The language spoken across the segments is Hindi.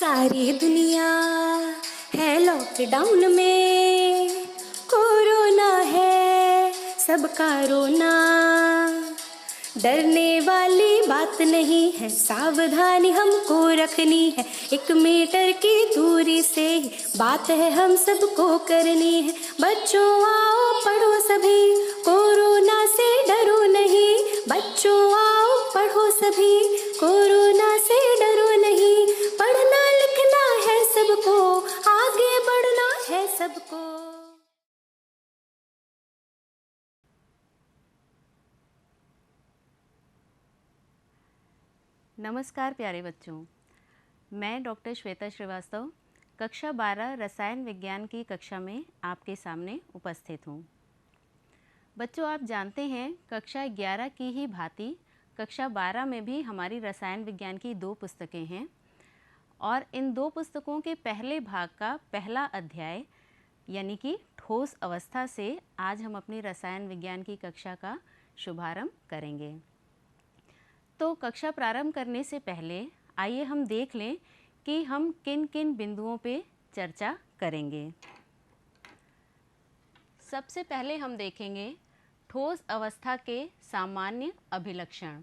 सारी दुनिया है लॉकडाउन में, कोरोना है सबका रोना। डरने वाली बात नहीं है, सावधानी हमको रखनी है। 1 मीटर की दूरी से ही बात है हम सबको करनी है। बच्चों आओ पढ़ो सभी, कोरोना से डरो नहीं। बच्चों आओ पढ़ो सभी, कोरोना से डरो नहीं। पढ़ना लिखना है सबको, आगे बढ़ना है सबको। नमस्कार प्यारे बच्चों, मैं डॉक्टर श्वेता श्रीवास्तव कक्षा 12 रसायन विज्ञान की कक्षा में आपके सामने उपस्थित हूँ। बच्चों, आप जानते हैं कक्षा 11 की ही भांति कक्षा 12 में भी हमारी रसायन विज्ञान की 2 पुस्तकें हैं और इन 2 पुस्तकों के पहले भाग का पहला अध्याय यानी कि ठोस अवस्था से आज हम अपनी रसायन विज्ञान की कक्षा का शुभारंभ करेंगे। तो कक्षा प्रारंभ करने से पहले आइए हम देख लें कि हम किन किन बिंदुओं पे चर्चा करेंगे। सबसे पहले हम देखेंगे ठोस अवस्था के सामान्य अभिलक्षण,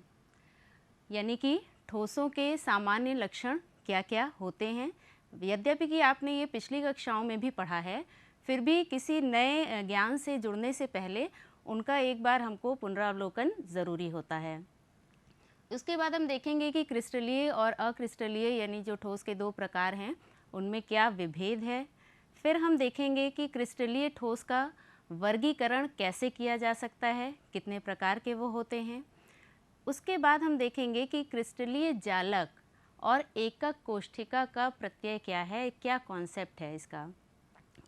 यानी कि ठोसों के सामान्य लक्षण क्या क्या होते हैं। यद्यपि कि आपने ये पिछली कक्षाओं में भी पढ़ा है, फिर भी किसी नए ज्ञान से जुड़ने से पहले उनका एक बार हमको पुनरावलोकन ज़रूरी होता है। उसके बाद हम देखेंगे कि क्रिस्टलीय और अक्रिस्टलीय यानी जो ठोस के 2 प्रकार हैं उनमें क्या विभेद है। फिर हम देखेंगे कि क्रिस्टलीय ठोस का वर्गीकरण कैसे किया जा सकता है, कितने प्रकार के वो होते हैं। उसके बाद हम देखेंगे कि क्रिस्टलीय जालक और एकक कोष्ठिका का प्रत्यय क्या है, क्या कॉन्सेप्ट है इसका।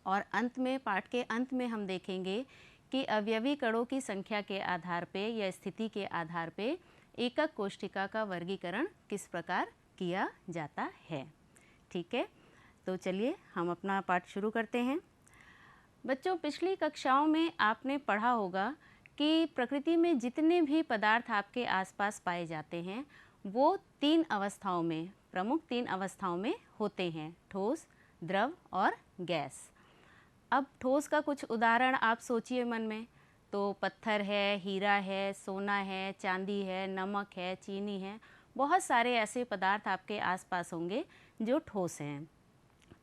और अंत में, पाठ के अंत में हम देखेंगे कि अवयवी कणों की संख्या के आधार पे या स्थिति के आधार पे एकक कोष्ठिका का वर्गीकरण किस प्रकार किया जाता है। ठीक है, तो चलिए हम अपना पाठ शुरू करते हैं। बच्चों, पिछली कक्षाओं में आपने पढ़ा होगा कि प्रकृति में जितने भी पदार्थ आपके आसपास पाए जाते हैं वो 3 अवस्थाओं में, प्रमुख 3 अवस्थाओं में होते हैं, ठोस, द्रव और गैस। अब ठोस का कुछ उदाहरण आप सोचिए मन में, तो पत्थर है, हीरा है, सोना है, चांदी है, नमक है, चीनी है, बहुत सारे ऐसे पदार्थ आपके आसपास होंगे जो ठोस हैं।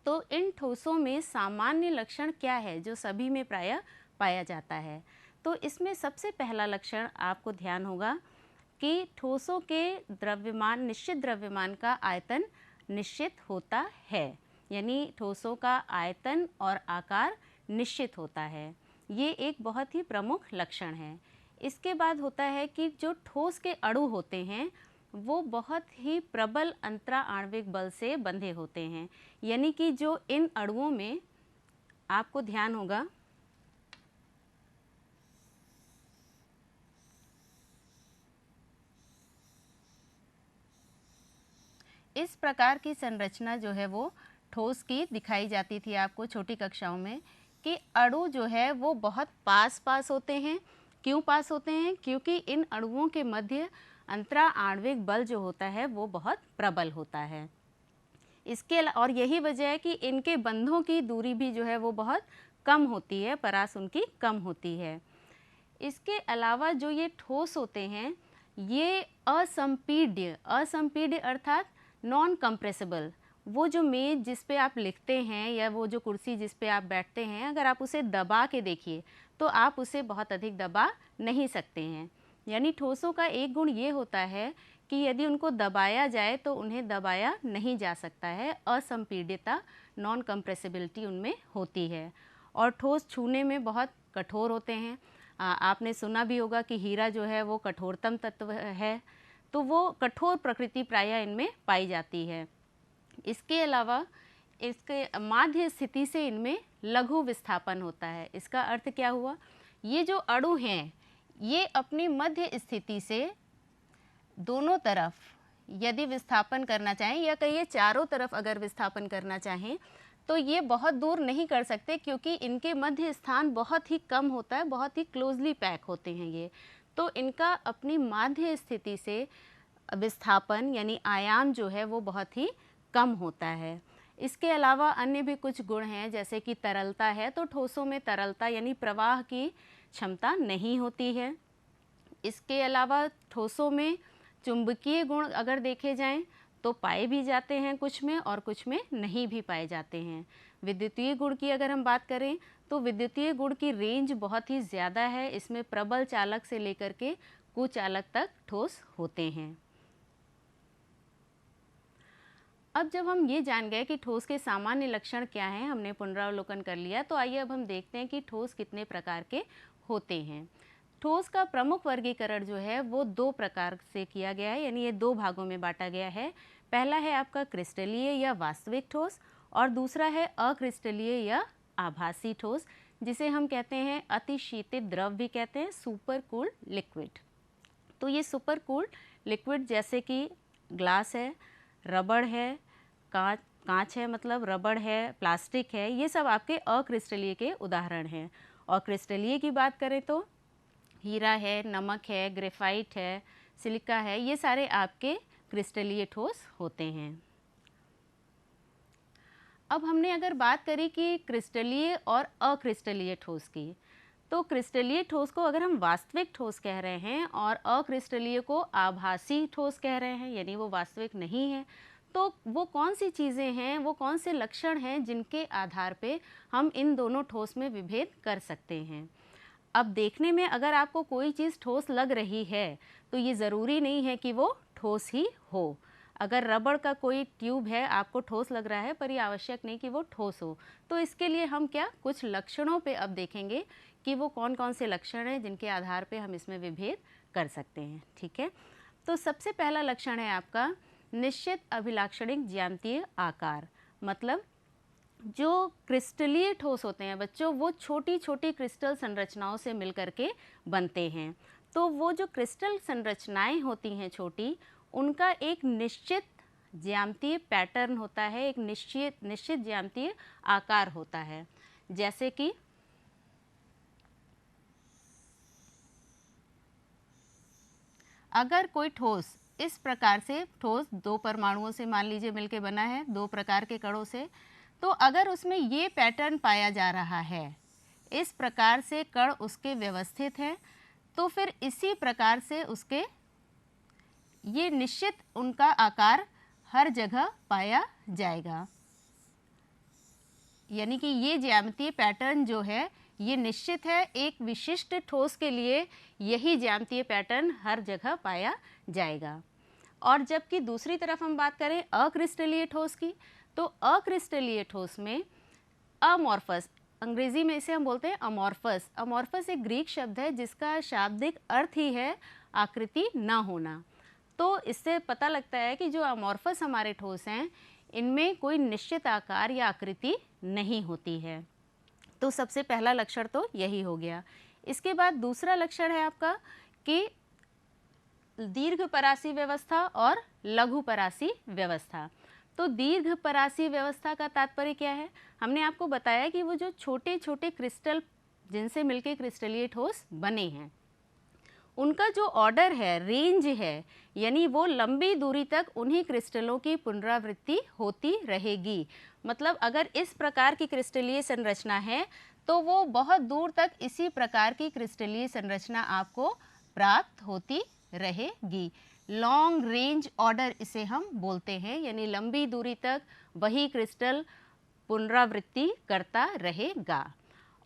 तो इन ठोसों में सामान्य लक्षण क्या है जो सभी में प्रायः पाया जाता है। तो इसमें सबसे पहला लक्षण आपको ध्यान होगा कि ठोसों के द्रव्यमान, निश्चित द्रव्यमान का आयतन निश्चित होता है, यानी ठोसों का आयतन और आकार निश्चित होता है। ये एक बहुत ही प्रमुख लक्षण है। इसके बाद होता है कि जो ठोस के अणु होते हैं वो बहुत ही प्रबल अंतरा आणविक बल से बंधे होते हैं, यानी कि जो इन अणुओं में आपको ध्यान होगा इस प्रकार की संरचना जो है वो ठोस की दिखाई जाती थी आपको छोटी कक्षाओं में, कि अणु जो है वो बहुत पास पास होते हैं। क्यों पास होते हैं? क्योंकि इन अणुओं के मध्य अंतरा आणविक बल जो होता है वो बहुत प्रबल होता है। और यही वजह है कि इनके बंधों की दूरी भी जो है वो बहुत कम होती है, परास उनकी कम होती है। इसके अलावा जो ये ठोस होते हैं ये असंपीड्य अर्थात नॉन कंप्रेसिबल, वो जो मेज जिस पे आप लिखते हैं या वो जो कुर्सी जिस पे आप बैठते हैं, अगर आप उसे दबा के देखिए तो आप उसे बहुत अधिक दबा नहीं सकते हैं। यानी ठोसों का एक गुण ये होता है कि यदि उनको दबाया जाए तो उन्हें दबाया नहीं जा सकता है, असंपीड्यता, नॉन कंप्रेसिबिलिटी उनमें होती है। और ठोस छूने में बहुत कठोर होते हैं। आपने सुना भी होगा कि हीरा जो है वो कठोरतम तत्व है, तो वो कठोर प्रकृति प्रायः इनमें पाई जाती है। इसके अलावा इसके माध्य स्थिति से इनमें लघु विस्थापन होता है। इसका अर्थ क्या हुआ? ये जो अणु हैं ये अपनी मध्य स्थिति से दोनों तरफ यदि विस्थापन करना चाहें या कहिए चारों तरफ अगर विस्थापन करना चाहें तो ये बहुत दूर नहीं कर सकते, क्योंकि इनके मध्य स्थान बहुत ही कम होता है, बहुत ही क्लोजली पैक होते हैं ये। तो इनका अपनी माध्य स्थिति से विस्थापन यानी आयाम जो है वो बहुत ही कम होता है। इसके अलावा अन्य भी कुछ गुण हैं, जैसे कि तरलता है, तो ठोसों में तरलता यानी प्रवाह की क्षमता नहीं होती है। इसके अलावा ठोसों में चुंबकीय गुण अगर देखे जाएं तो पाए भी जाते हैं कुछ में, और कुछ में नहीं भी पाए जाते हैं। विद्युतीय गुण की अगर हम बात करें तो विद्युतीय गुण की रेंज बहुत ही ज़्यादा है। इसमें प्रबल चालक से लेकर के कुचालक तक ठोस होते हैं। अब जब हम ये जान गए कि ठोस के सामान्य लक्षण क्या हैं, हमने पुनरावलोकन कर लिया, तो आइए अब हम देखते हैं कि ठोस कितने प्रकार के होते हैं। ठोस का प्रमुख वर्गीकरण जो है वो 2 प्रकार से किया गया है, यानी ये 2 भागों में बांटा गया है। पहला है आपका क्रिस्टलीय या वास्तविक ठोस, और दूसरा है अक्रिस्टलीय या आभासी ठोस, जिसे हम कहते हैं अतिशीतित द्रव भी कहते हैं, सुपर कूल्ड लिक्विड। तो ये सुपर कूल्ड लिक्विड जैसे कि ग्लास है, रबड़ है, कांच है, मतलब रबड़ है, प्लास्टिक है, ये सब आपके अक्रिस्टलीय के उदाहरण हैं। और क्रिस्टलीय की बात करें तो हीरा है, नमक है, ग्रेफाइट है, सिलिका है, ये सारे आपके क्रिस्टलीय ठोस होते हैं। अब हमने अगर बात करी कि क्रिस्टलीय और अक्रिस्टलीय ठोस की, तो क्रिस्टलीय ठोस को अगर हम वास्तविक ठोस कह रहे हैं और अक्रिस्टलीय को आभासी ठोस कह रहे हैं, यानी वो वास्तविक नहीं है, तो वो कौन सी चीज़ें हैं, वो कौन से लक्षण हैं जिनके आधार पे हम इन दोनों ठोस में विभेद कर सकते हैं। अब देखने में अगर आपको कोई चीज़ ठोस लग रही है तो ये ज़रूरी नहीं है कि वो ठोस ही हो। अगर रबड़ का कोई ट्यूब है, आपको ठोस लग रहा है, पर ये आवश्यक नहीं कि वो ठोस हो। तो इसके लिए हम कुछ लक्षणों पे अब देखेंगे कि वो कौन कौन से लक्षण हैं जिनके आधार पे हम इसमें विभेद कर सकते हैं। ठीक है, तो सबसे पहला लक्षण है आपका निश्चित अभिलाक्षणिक ज्यामितीय आकार। मतलब जो क्रिस्टलीय ठोस होते हैं बच्चों, वो छोटी छोटी क्रिस्टल संरचनाओं से मिलकर के बनते हैं। तो वो जो क्रिस्टल संरचनाएं होती हैं छोटी, उनका एक निश्चित ज्यामितीय पैटर्न होता है, एक निश्चित ज्यामितीय आकार होता है। जैसे कि अगर कोई ठोस इस प्रकार से, ठोस 2 परमाणुओं से मान लीजिए मिलके बना है, 2 प्रकार के कणों से, तो अगर उसमें ये पैटर्न पाया जा रहा है, इस प्रकार से कण उसके व्यवस्थित हैं, तो फिर इसी प्रकार से उसके ये निश्चित उनका आकार हर जगह पाया जाएगा। यानी कि ये ज्यामितीय पैटर्न जो है ये निश्चित है, एक विशिष्ट ठोस के लिए यही ज्यामितीय पैटर्न हर जगह पाया जाएगा। और जबकि दूसरी तरफ हम बात करें अक्रिस्टलीय ठोस की, तो अक्रिस्टलीय ठोस में अमॉर्फस, अंग्रेजी में इसे हम बोलते हैं अमॉर्फस। अमॉर्फस एक ग्रीक शब्द है जिसका शाब्दिक अर्थ ही है आकृति ना होना। तो इससे पता लगता है कि जो अमॉर्फस हमारे ठोस हैं, इनमें कोई निश्चित आकार या आकृति नहीं होती है। तो सबसे पहला लक्षण तो यही हो गया। इसके बाद दूसरा लक्षण है आपका कि दीर्घ परासी व्यवस्था और लघु परासी व्यवस्था। तो दीर्घ परासी व्यवस्था का तात्पर्य क्या है? हमने आपको बताया कि वो जो छोटे छोटे क्रिस्टल जिनसे मिलके क्रिस्टलीय ठोस बने हैं, उनका जो ऑर्डर है, रेंज है, यानी वो लंबी दूरी तक उन्हीं क्रिस्टलों की पुनरावृत्ति होती रहेगी। मतलब अगर इस प्रकार की क्रिस्टलीय संरचना है तो वो बहुत दूर तक इसी प्रकार की क्रिस्टलीय संरचना आपको प्राप्त होती रहेगी। लॉन्ग रेंज ऑर्डर इसे हम बोलते हैं, यानी लंबी दूरी तक वही क्रिस्टल पुनरावृत्ति करता रहेगा।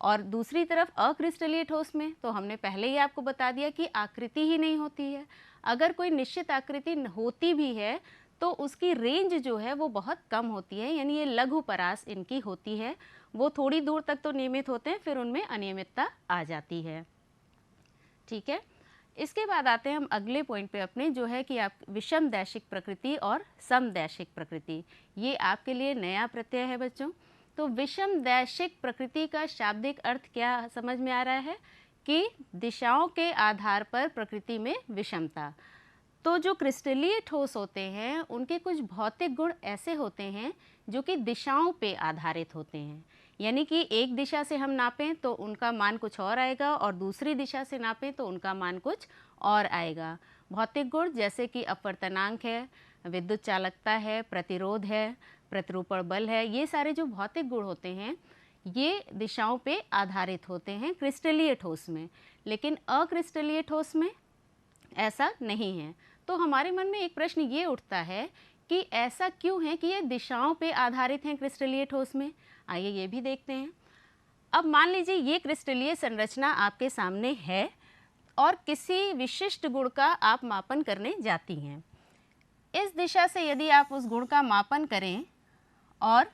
और दूसरी तरफ अक्रिस्टलीय ठोस में तो हमने पहले ही आपको बता दिया कि आकृति ही नहीं होती है। अगर कोई निश्चित आकृति होती भी है तो उसकी रेंज जो है वो बहुत कम होती है, यानी ये लघु परास इनकी होती है। वो थोड़ी दूर तक तो नियमित होते हैं, फिर उनमें अनियमितता आ जाती है। ठीक है, इसके बाद आते हैं हम अगले पॉइंट पे अपने, जो है कि आप विषम दैशिक प्रकृति और समदैशिक प्रकृति। ये आपके लिए नया प्रत्यय है बच्चों। तो विषम दैशिक प्रकृति का शाब्दिक अर्थ क्या समझ में आ रहा है कि दिशाओं के आधार पर प्रकृति में विषमता। तो जो क्रिस्टलीय ठोस होते हैं उनके कुछ भौतिक गुण ऐसे होते हैं जो कि दिशाओं पे आधारित होते हैं। यानी कि एक दिशा से हम नापें तो उनका मान कुछ और आएगा और दूसरी दिशा से नापें तो उनका मान कुछ और आएगा। भौतिक गुण जैसे कि अपवर्तनांक है, विद्युत चालकता है, प्रतिरोध है, प्रतिरूपण बल है, ये सारे जो भौतिक गुण होते हैं ये दिशाओं पे आधारित होते हैं क्रिस्टलीय ठोस में। लेकिन अक्रिस्टलीय ठोस में ऐसा नहीं है। तो हमारे मन में एक प्रश्न ये उठता है कि ऐसा क्यों है कि ये दिशाओं पे आधारित हैं क्रिस्टलीय ठोस में। आइए ये भी देखते हैं। अब मान लीजिए ये क्रिस्टलीय संरचना आपके सामने है और किसी विशिष्ट गुण का आप मापन करने जाती हैं। इस दिशा से यदि आप उस गुण का मापन करें और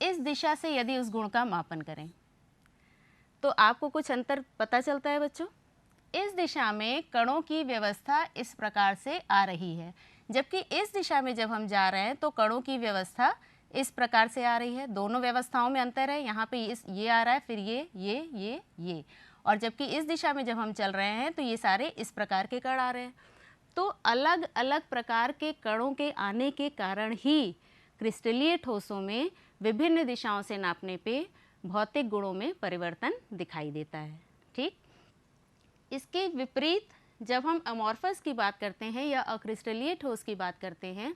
इस दिशा से यदि उस गुण का मापन करें तो आपको कुछ अंतर पता चलता है बच्चों। इस दिशा में कणों की व्यवस्था इस प्रकार से आ रही है, जबकि इस दिशा में जब हम जा रहे हैं तो कणों की व्यवस्था इस प्रकार से आ रही है। दोनों व्यवस्थाओं में अंतर है, यहाँ पे ये आ रहा है, फिर ये, और जबकि इस दिशा में जब हम चल रहे हैं तो ये सारे इस प्रकार के कण आ रहे हैं। तो अलग अलग प्रकार के कणों के आने के कारण ही क्रिस्टलीय ठोसों में विभिन्न दिशाओं से नापने पे भौतिक गुणों में परिवर्तन दिखाई देता है। ठीक, इसके विपरीत जब हम अमॉर्फस की बात करते हैं या अक्रिस्टलीय ठोस की बात करते हैं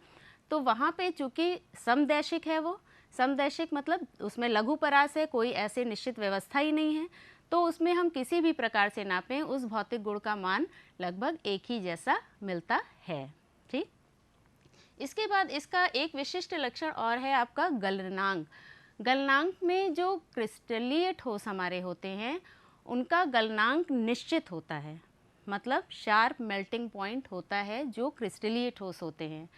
तो वहाँ पे चूँकि समदैशिक है, वो समदैशिक मतलब उसमें लघु परास है, कोई ऐसे निश्चित व्यवस्था ही नहीं है, तो उसमें हम किसी भी प्रकार से नापें उस भौतिक गुण का मान लगभग एक ही जैसा मिलता है। ठीक, इसके बाद इसका एक विशिष्ट लक्षण और है आपका गलनांक। गलनांक में जो क्रिस्टलीय ठोस हमारे होते हैं उनका गलनांक निश्चित होता है, मतलब शार्प मेल्टिंग पॉइंट होता है जो क्रिस्टलीय ठोस होते हैं।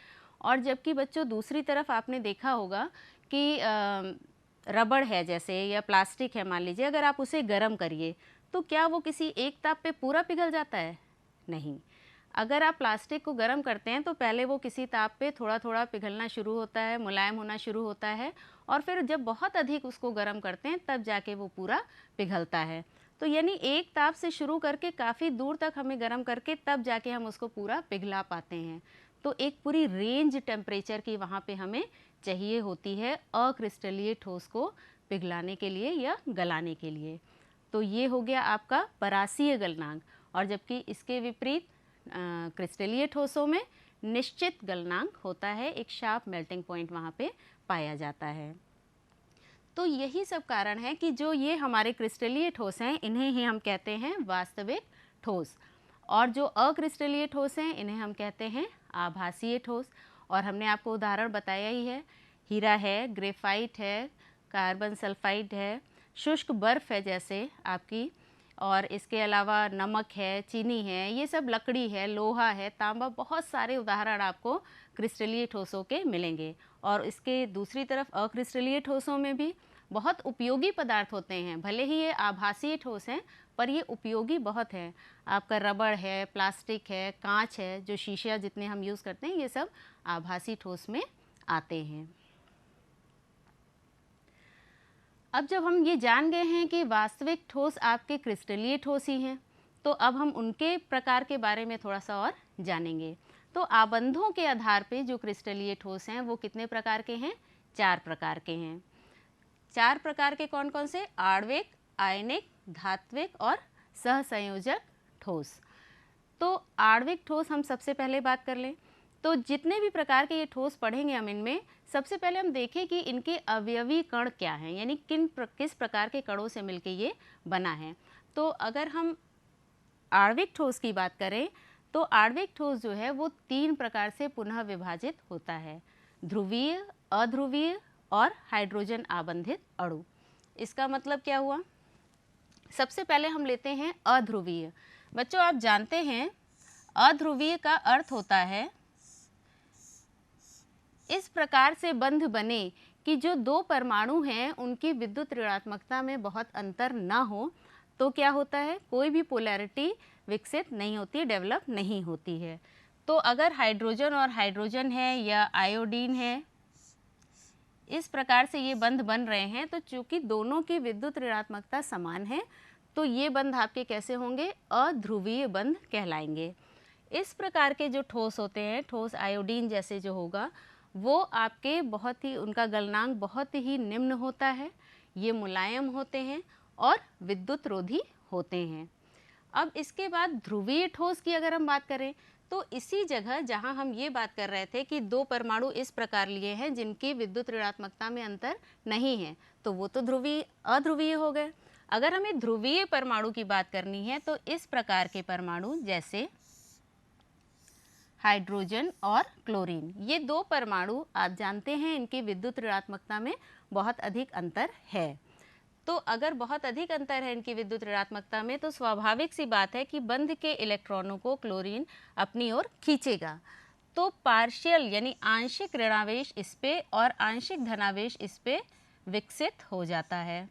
और जबकि बच्चों दूसरी तरफ आपने देखा होगा कि रबड़ है जैसे या प्लास्टिक है, मान लीजिए अगर आप उसे गर्म करिए तो क्या वो किसी एक ताप पे पूरा पिघल जाता है? नहीं। अगर आप प्लास्टिक को गर्म करते हैं तो पहले वो किसी ताप पे थोड़ा थोड़ा पिघलना शुरू होता है, मुलायम होना शुरू होता है, और फिर जब बहुत अधिक उसको गर्म करते हैं तब जाके वो पूरा पिघलता है। तो यानी एक ताप से शुरू करके काफ़ी दूर तक हमें गर्म करके तब जाके हम उसको पूरा पिघला पाते हैं। तो एक पूरी रेंज टेम्परेचर की वहाँ पे हमें चाहिए होती है अक्रिस्टलीय ठोस को पिघलाने के लिए या गलाने के लिए। तो ये हो गया आपका परासीय गलनांक। और जबकि इसके विपरीत क्रिस्टलीय ठोसों में निश्चित गलनांक होता है, एक शार्प मेल्टिंग पॉइंट वहाँ पे पाया जाता है। तो यही सब कारण है कि जो ये हमारे क्रिस्टलीय ठोस हैं इन्हें ही हम कहते हैं वास्तविक ठोस, और जो अक्रिस्टलीय ठोस हैं इन्हें हम कहते हैं आभासीय ठोस। और हमने आपको उदाहरण बताया ही है, हीरा है, ग्रेफाइट है, कार्बन सल्फाइड है, शुष्क बर्फ़ है जैसे आपकी, और इसके अलावा नमक है, चीनी है, ये सब लकड़ी है, लोहा है, तांबा, बहुत सारे उदाहरण आपको क्रिस्टलीय ठोसों के मिलेंगे। और इसके दूसरी तरफ अक्रिस्टलीय ठोसों में भी बहुत उपयोगी पदार्थ होते हैं, भले ही ये आभासीय ठोस हैं पर ये उपयोगी बहुत हैं। आपका रबड़ है, प्लास्टिक है, कांच है, जो शीशा जितने हम यूज़ करते हैं ये सब आभासी ठोस में आते हैं। अब जब हम ये जान गए हैं कि वास्तविक ठोस आपके क्रिस्टलीय ठोस ही हैं, तो अब हम उनके प्रकार के बारे में थोड़ा सा और जानेंगे। तो आबंधों के आधार पे जो क्रिस्टलीय ठोस हैं वो कितने प्रकार के हैं? 4 प्रकार के हैं। 4 प्रकार के कौन कौन से? आणविक, आयनिक, धात्विक और सहसंयोजक ठोस। तो आणविक ठोस हम सबसे पहले बात कर लें। तो जितने भी प्रकार के ये ठोस पढ़ेंगे हम इनमें, सबसे पहले हम देखें कि इनके अवयवी कण क्या हैं, यानी किस प्रकार के कणों से मिलके ये बना है। तो अगर हम आणविक ठोस की बात करें तो आणविक ठोस जो है वो 3 प्रकार से पुनः विभाजित होता है, ध्रुवीय, अध्रुवीय और हाइड्रोजन आबंधित अणु। इसका मतलब क्या हुआ? सबसे पहले हम लेते हैं अध्रुवीय। बच्चों आप जानते हैं अध्रुवीय का अर्थ होता है इस प्रकार से बंध बने कि जो 2 परमाणु हैं उनकी विद्युत ऋणात्मकता में बहुत अंतर ना हो, तो क्या होता है? कोई भी पोलैरिटी विकसित नहीं होती, डेवलप नहीं होती है। तो अगर हाइड्रोजन और हाइड्रोजन है या आयोडीन है, इस प्रकार से ये बंध बन रहे हैं, तो चूंकि दोनों की विद्युत ऋणात्मकता समान है तो ये बंध आपके कैसे होंगे? अध्रुवीय बंध कहलाएंगे। इस प्रकार के जो ठोस होते हैं, ठोस आयोडीन जैसे जो होगा, वो आपके बहुत ही, उनका गलनांक बहुत ही निम्न होता है, ये मुलायम होते हैं और विद्युत रोधी होते हैं। अब इसके बाद ध्रुवीय ठोस की अगर हम बात करें तो इसी जगह जहां हम ये बात कर रहे थे कि दो परमाणु इस प्रकार लिए हैं जिनकी विद्युत ऋणात्मकता में अंतर नहीं है, तो वो तो ध्रुवीय अध्रुवीय हो गए। अगर हमें ध्रुवीय परमाणु की बात करनी है तो इस प्रकार के परमाणु जैसे हाइड्रोजन और क्लोरीन, ये दो परमाणु आप जानते हैं इनकी विद्युत ऋणात्मकता में बहुत अधिक अंतर है। तो अगर बहुत अधिक अंतर है इनकी विद्युत ऋणात्मकता में तो स्वाभाविक सी बात है कि बंध के इलेक्ट्रॉनों को क्लोरीन अपनी ओर खींचेगा। तो पार्शियल यानी आंशिक ऋणावेश इस पे और आंशिक धनावेश इस पे विकसित हो जाता है।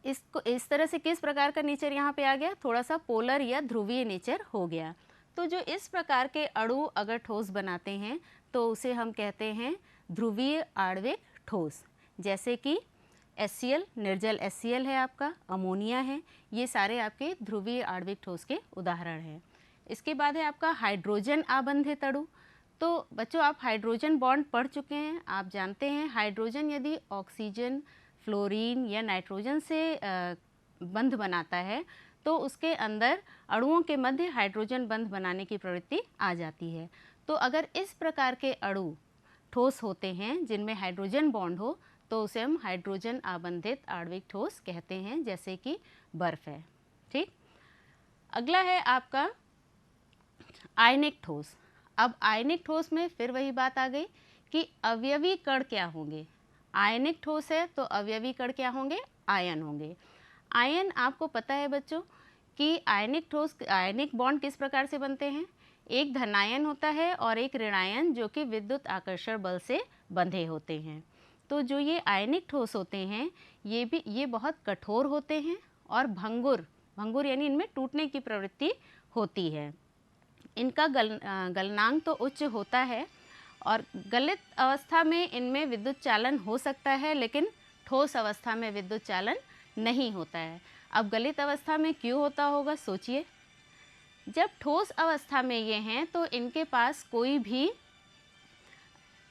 इसको इस तरह से किस प्रकार का नेचर यहाँ पे आ गया, थोड़ा सा पोलर या ध्रुवीय नेचर हो गया। तो जो इस प्रकार के अणु अगर ठोस बनाते हैं तो उसे हम कहते हैं ध्रुवीय आणविक ठोस। जैसे कि HCl, निर्जल HCl है आपका, अमोनिया है, ये सारे आपके ध्रुवीय आणविक ठोस के उदाहरण हैं। इसके बाद है आपका हाइड्रोजन आबंधित अणु। तो बच्चों आप हाइड्रोजन बॉन्ड पढ़ चुके हैं, आप जानते हैं हाइड्रोजन यदि ऑक्सीजन, फ्लोरीन या नाइट्रोजन से बंध बनाता है तो उसके अंदर अणुओं के मध्य हाइड्रोजन बंध बनाने की प्रवृत्ति आ जाती है। तो अगर इस प्रकार के अणु ठोस होते हैं जिनमें हाइड्रोजन बॉन्ड हो तो उसे हम हाइड्रोजन आबंधित आणविक ठोस कहते हैं, जैसे कि बर्फ है। ठीक, अगला है आपका आयनिक ठोस। अब आयनिक ठोस में फिर वही बात आ गई कि अवयवी कण क्या होंगे। आयनिक ठोस है तो अवयवी कण क्या होंगे, आयन होंगे। आयन आपको पता है बच्चों कि आयनिक ठोस, आयनिक बॉन्ड किस प्रकार से बनते हैं, एक धनायन होता है और एक ऋणायन जो कि विद्युत आकर्षण बल से बंधे होते हैं। तो जो ये आयनिक ठोस होते हैं ये बहुत कठोर होते हैं और भंगुर यानी इनमें टूटने की प्रवृत्ति होती है। इनका गलनांक तो उच्च होता है और गलित अवस्था में इनमें विद्युत चालन हो सकता है, लेकिन ठोस अवस्था में विद्युत चालन नहीं होता है। अब गलित अवस्था में क्यों होता होगा, सोचिए। जब ठोस अवस्था में ये हैं तो इनके पास कोई भी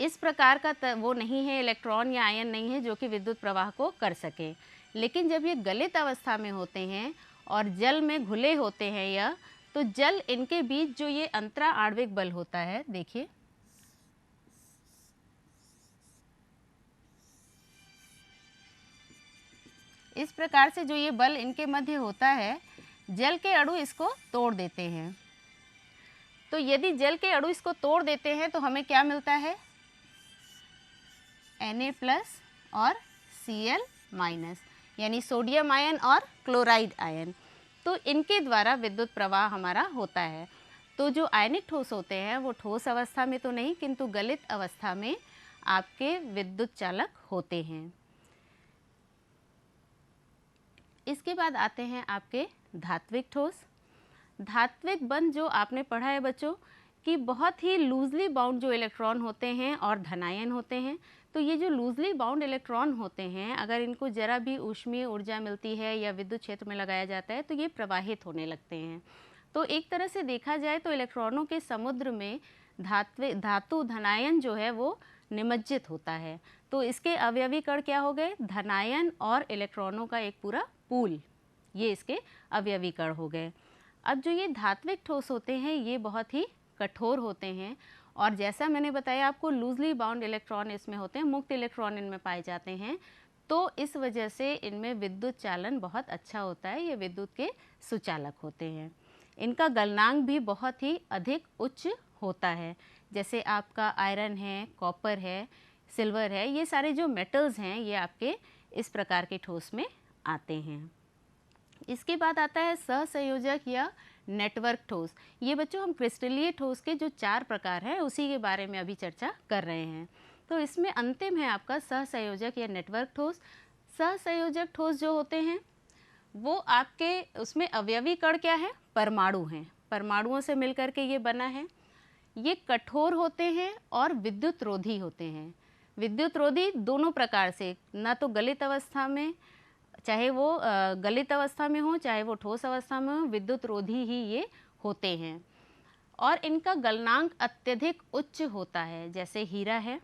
इस प्रकार का वो नहीं है, इलेक्ट्रॉन या आयन नहीं है जो कि विद्युत प्रवाह को कर सके। लेकिन जब ये गलित अवस्था में होते हैं और जल में घुले होते हैं यह, तो जल इनके बीच जो ये अंतरा आणविक बल होता है, देखिए इस प्रकार से जो ये बल इनके मध्य होता है, जल के अणु इसको तोड़ देते हैं। तो यदि जल के अणु इसको तोड़ देते हैं तो हमें क्या मिलता है, Na+ और Cl-, यानी सोडियम आयन और क्लोराइड आयन। तो इनके द्वारा विद्युत प्रवाह हमारा होता है। तो जो आयनिक ठोस होते हैं वो ठोस अवस्था में तो नहीं किंतु गलित अवस्था में आपके विद्युत चालक होते हैं। इसके बाद आते हैं आपके धात्विक ठोस। धात्विक बंध जो आपने पढ़ा है बच्चों कि बहुत ही लूजली बाउंड जो इलेक्ट्रॉन होते हैं और धनायन होते हैं। तो ये जो लूजली बाउंड इलेक्ट्रॉन होते हैं, अगर इनको जरा भी ऊष्मीय ऊर्जा मिलती है या विद्युत क्षेत्र में लगाया जाता है तो ये प्रवाहित होने लगते हैं। तो एक तरह से देखा जाए तो इलेक्ट्रॉनों के समुद्र में धातु धनायन जो है वो निमज्जित होता है। तो इसके अवयवी कण क्या हो गए, धनायन और इलेक्ट्रॉनों का एक पूरा पूल, ये इसके अवयवी कण हो गए। अब जो ये धात्विक ठोस होते हैं ये बहुत ही कठोर होते हैं और जैसा मैंने बताया आपको लूजली बाउंड इलेक्ट्रॉन इसमें होते हैं, मुक्त इलेक्ट्रॉन इनमें पाए जाते हैं। तो इस वजह से इनमें विद्युत चालन बहुत अच्छा होता है, ये विद्युत के सुचालक होते हैं। इनका गलनांक भी बहुत ही अधिक उच्च होता है। जैसे आपका आयरन है, कॉपर है, सिल्वर है, ये सारे जो मेटल्स हैं ये आपके इस प्रकार के ठोस में आते हैं। इसके बाद आता है सहसंयोजक या नेटवर्क ठोस। ये बच्चों हम क्रिस्टलीय ठोस के जो 4 प्रकार हैं उसी के बारे में अभी चर्चा कर रहे हैं। तो इसमें अंतिम है आपका सहसंयोजक या नेटवर्क ठोस। सहसंयोजक ठोस जो होते हैं वो आपके उसमें अवयवी कण क्या है, परमाणु हैं, परमाणुओं से मिलकर के ये बना है। ये कठोर होते हैं और विद्युत रोधी होते हैं। विद्युत रोधी दोनों प्रकार से, ना तो गलित अवस्था में, चाहे वो गलित अवस्था में हो चाहे वो ठोस अवस्था में हो, विद्युत रोधी ही ये होते हैं। और इनका गलनांक अत्यधिक उच्च होता है, जैसे हीरा है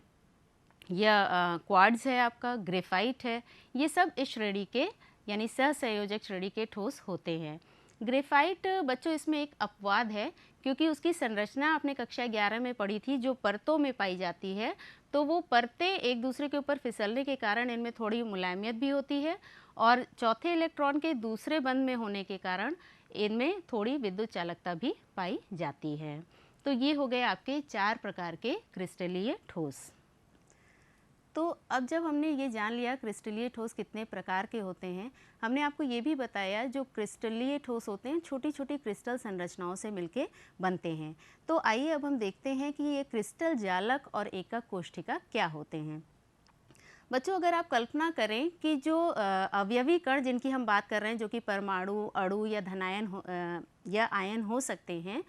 या क्वार्ट्ज है आपका, ग्रेफाइट है, ये सब इस श्रेणी के यानी सहसंयोजक श्रेणी के ठोस होते हैं। ग्रेफाइट बच्चों इसमें एक अपवाद है, क्योंकि उसकी संरचना आपने कक्षा 11 में पढ़ी थी, जो परतों में पाई जाती है, तो वो परतें एक दूसरे के ऊपर फिसलने के कारण इनमें थोड़ी मुलायमियत भी होती है और चौथे इलेक्ट्रॉन के दूसरे बंध में होने के कारण इनमें थोड़ी विद्युत चालकता भी पाई जाती है। तो ये हो गए आपके 4 प्रकार के क्रिस्टलीय ठोस। तो अब जब हमने ये जान लिया क्रिस्टलीय ठोस कितने प्रकार के होते हैं, हमने आपको ये भी बताया जो क्रिस्टलीय ठोस होते हैं छोटी छोटी क्रिस्टल संरचनाओं से मिलके बनते हैं। तो आइए अब हम देखते हैं कि ये क्रिस्टल जालक और एकक कोष्ठिका क्या होते हैं। बच्चों, अगर आप कल्पना करें कि जो अवयवी कण जिनकी हम बात कर रहे हैं, जो कि परमाणु, अणु या धनायन या आयन हो सकते हैं,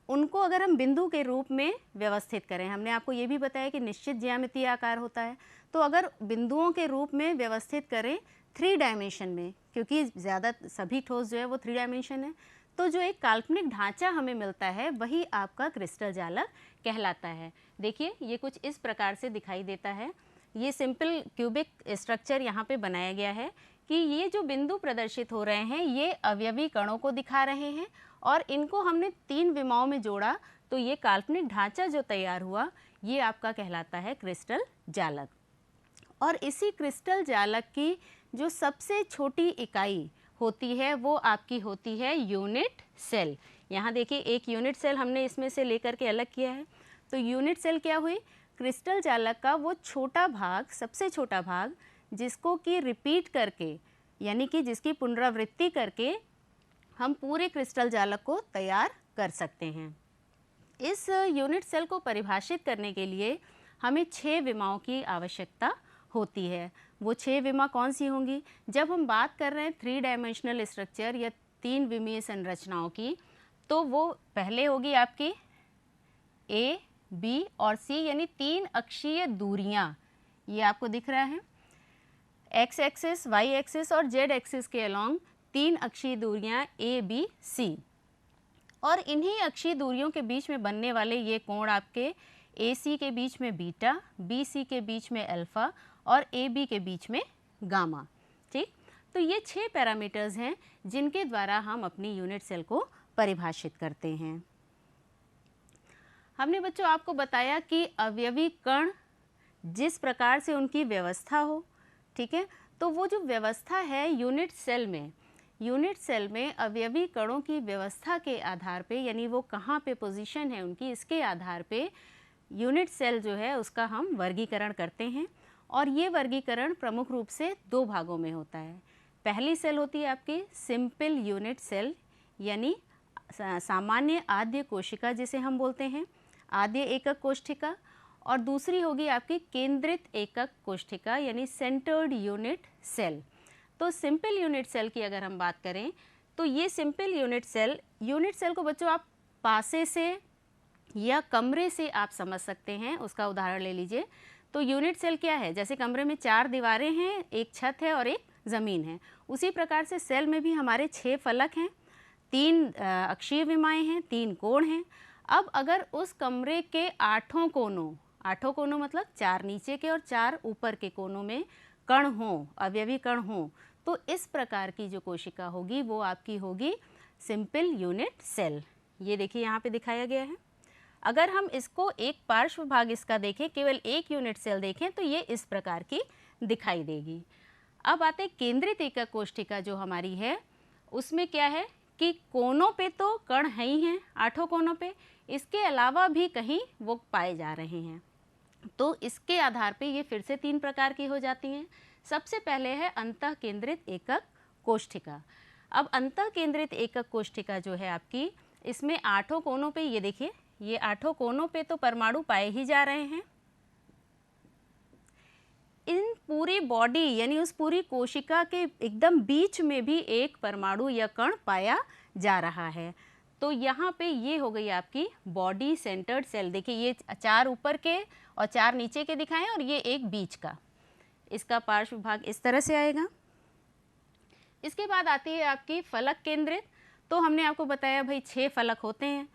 उनको अगर हम बिंदु के रूप में व्यवस्थित करें, हमने आपको ये भी बताया कि निश्चित ज्यामितीय आकार होता है, तो अगर बिंदुओं के रूप में व्यवस्थित करें 3 डायमेंशन में, क्योंकि ज़्यादा सभी ठोस जो है वो 3 डायमेंशन है, तो जो एक काल्पनिक ढांचा हमें मिलता है वही आपका क्रिस्टल जालक कहलाता है। देखिए, ये कुछ इस प्रकार से दिखाई देता है। ये सिंपल क्यूबिक स्ट्रक्चर यहाँ पे बनाया गया है कि ये जो बिंदु प्रदर्शित हो रहे हैं ये अवयवी कणों को दिखा रहे हैं और इनको हमने 3 विमाओं में जोड़ा, तो ये काल्पनिक ढांचा जो तैयार हुआ ये आपका कहलाता है क्रिस्टल जालक। और इसी क्रिस्टल जालक की जो सबसे छोटी इकाई होती है वो आपकी होती है यूनिट सेल। यहाँ देखिए, एक यूनिट सेल हमने इसमें से लेकर के अलग किया है। तो यूनिट सेल क्या हुई? क्रिस्टल जालक का वो छोटा भाग, सबसे छोटा भाग, जिसको कि रिपीट करके, यानी कि जिसकी पुनरावृत्ति करके हम पूरे क्रिस्टल जालक को तैयार कर सकते हैं। इस यूनिट सेल को परिभाषित करने के लिए हमें 6 विमाओं की आवश्यकता होती है। वो 6 विमा कौन सी होंगी? जब हम बात कर रहे हैं 3 डायमेंशनल स्ट्रक्चर या 3 विमीय संरचनाओं की, तो वो पहले होगी आपकी A, B और C, यानी 3 अक्षीय दूरियां। ये आपको दिख रहा है, X एक्सिस, Y एक्सिस और Z एक्सिस के अलोंग 3 अक्षीय दूरियां A, B, C। और इन्हीं अक्षीय दूरियों के बीच में बनने वाले ये कोण आपके AC के बीच में बीटा, BC के बीच में अल्फा और AB के बीच में गामा। ठीक, तो ये 6 पैरामीटर्स हैं जिनके द्वारा हम अपनी यूनिट सेल को परिभाषित करते हैं। हमने बच्चों आपको बताया कि अवयवी कण जिस प्रकार से उनकी व्यवस्था हो, ठीक है, तो वो जो व्यवस्था है यूनिट सेल में अवयवी कणों की व्यवस्था के आधार पे, यानी वो कहाँ पे पोजीशन है उनकी, इसके आधार पे यूनिट सेल जो है उसका हम वर्गीकरण करते हैं। और ये वर्गीकरण प्रमुख रूप से 2 भागों में होता है। पहली सेल होती है आपकी सिंपल यूनिट सेल, यानी सामान्य आद्य कोशिका जिसे हम बोलते हैं, आद्य एकक कोष्ठिका। और दूसरी होगी आपकी केंद्रित एकक कोष्ठिका, यानी सेंटर्ड यूनिट सेल। तो सिंपल यूनिट सेल की अगर हम बात करें तो ये सिंपल यूनिट सेल को बच्चों आप पासे से या कमरे से आप समझ सकते हैं। उसका उदाहरण ले लीजिए। तो यूनिट सेल क्या है? जैसे कमरे में 4 दीवारें हैं, एक छत है और एक ज़मीन है, उसी प्रकार से सेल में भी हमारे 6 फलक हैं, 3 अक्षीय विमाएँ हैं, 3 कोण हैं। अब अगर उस कमरे के 8 कोनों मतलब 4 नीचे के और 4 ऊपर के कोनों में कण हों, अवयवी कण हों, तो इस प्रकार की जो कोशिका होगी वो आपकी होगी सिंपल यूनिट सेल। ये देखिए यहाँ पे दिखाया गया है। अगर हम इसको एक पार्श्व भाग इसका देखें, केवल एक यूनिट सेल देखें, तो ये इस प्रकार की दिखाई देगी। अब आते केंद्रित एकक कोष्ठिका जो हमारी है, उसमें क्या है कि कोनों पे तो कण है ही हैं, 8 कोनों पे, इसके अलावा भी कहीं वो पाए जा रहे हैं। तो इसके आधार पे ये फिर से 3 प्रकार की हो जाती हैं। सबसे पहले है अंतः केंद्रित एकक कोष्ठिका। अब अंतः केंद्रित एकक कोष्ठिका जो है आपकी, इसमें 8 कोनों पे, ये देखिए, ये 8 कोनों पे तो परमाणु पाए ही जा रहे हैं। इन पूरी बॉडी यानी उस पूरी कोशिका के एकदम बीच में भी एक परमाणु या कण पाया जा रहा है। तो यहाँ पे ये हो गई आपकी बॉडी सेंटर्ड सेल। देखिए, ये 4 ऊपर के और 4 नीचे के दिखाएं और ये एक बीच का, इसका पार्श्व भाग इस तरह से आएगा। इसके बाद आती है आपकी फलक केंद्रित। तो हमने आपको बताया भाई 6 फलक होते हैं,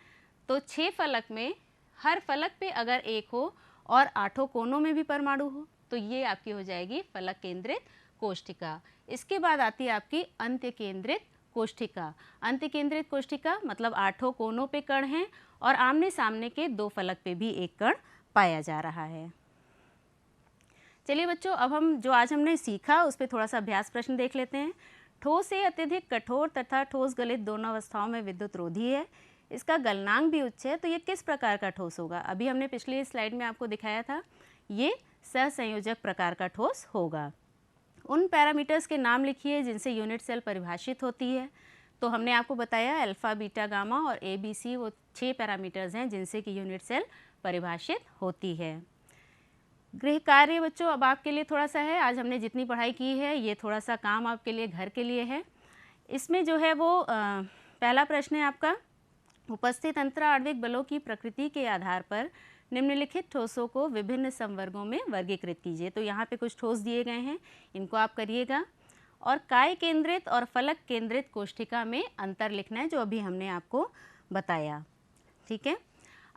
तो 6 फलक में हर फलक पे अगर एक हो और 8 कोनों में भी परमाणु हो, तो ये आपकी हो जाएगी फलक केंद्रित कोष्ठिका। इसके बाद आती है आपकी अंत्य केंद्रित कोष्ठिका। अंत्य केंद्रित कोष्ठिका मतलब 8 कोनों पे कण हैं और आमने सामने के 2 फलक पे भी एक कण पाया जा रहा है। चलिए बच्चों, अब हम जो आज हमने सीखा उस पर थोड़ा सा अभ्यास प्रश्न देख लेते हैं। ठोस से अत्यधिक कठोर तथा ठोस गलित दोनों अवस्थाओं में विद्युत रोधी है। इसका गलनांक भी उच्च है, तो ये किस प्रकार का ठोस होगा? अभी हमने पिछली स्लाइड में आपको दिखाया था, ये सहसंयोजक प्रकार का ठोस होगा। उन पैरामीटर्स के नाम लिखिए जिनसे यूनिट सेल परिभाषित होती है। तो हमने आपको बताया अल्फा, बीटा, गामा और ABC वो 6 पैरामीटर्स हैं जिनसे कि यूनिट सेल परिभाषित होती है। गृह कार्य बच्चों अब आपके लिए थोड़ा सा है। आज हमने जितनी पढ़ाई की है ये थोड़ा सा काम आपके लिए घर के लिए है। इसमें जो है वो पहला प्रश्न है आपका, उपस्थित अंतराआण्विक बलों की प्रकृति के आधार पर निम्नलिखित ठोसों को विभिन्न संवर्गों में वर्गीकृत कीजिए। तो यहाँ पे कुछ ठोस दिए गए हैं, इनको आप करिएगा और काय केंद्रित और फलक केंद्रित कोष्ठिका में अंतर लिखना है, जो अभी हमने आपको बताया। ठीक है,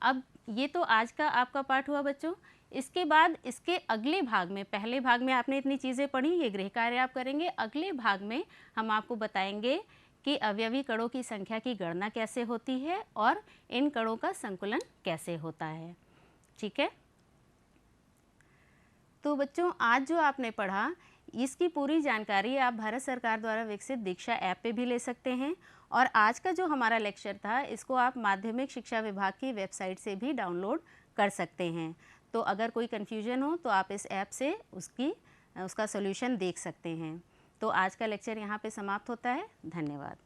अब ये तो आज का आपका पाठ हुआ बच्चों। इसके बाद इसके अगले भाग में, पहले भाग में आपने इतनी चीज़ें पढ़ी, ये गृह कार्य आप करेंगे। अगले भाग में हम आपको बताएंगे कि अवयवी कणों की संख्या की गणना कैसे होती है और इन कणों का संकुलन कैसे होता है। ठीक है, तो बच्चों आज जो आपने पढ़ा इसकी पूरी जानकारी आप भारत सरकार द्वारा विकसित दीक्षा ऐप पे भी ले सकते हैं और आज का जो हमारा लेक्चर था इसको आप माध्यमिक शिक्षा विभाग की वेबसाइट से भी डाउनलोड कर सकते हैं। तो अगर कोई कन्फ्यूजन हो तो आप इस ऐप से उसका सॉल्यूशन देख सकते हैं। तो आज का लेक्चर यहाँ पे समाप्त होता है। धन्यवाद।